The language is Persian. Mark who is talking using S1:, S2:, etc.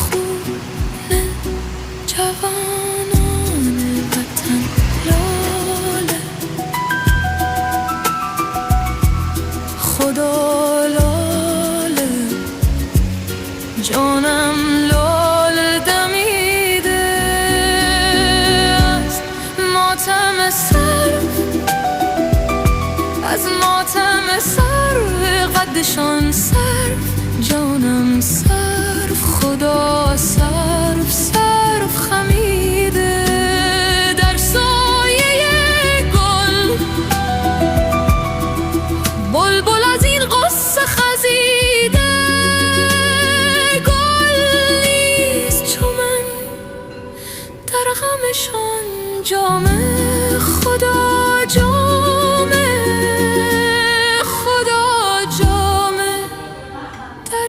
S1: خونه جوانان وطن لاله، خدا لاله، جانم لاله دمیده از ماتم سرو، از ماتم سرو قدشان سرو، جانم سرو، خدا سرو.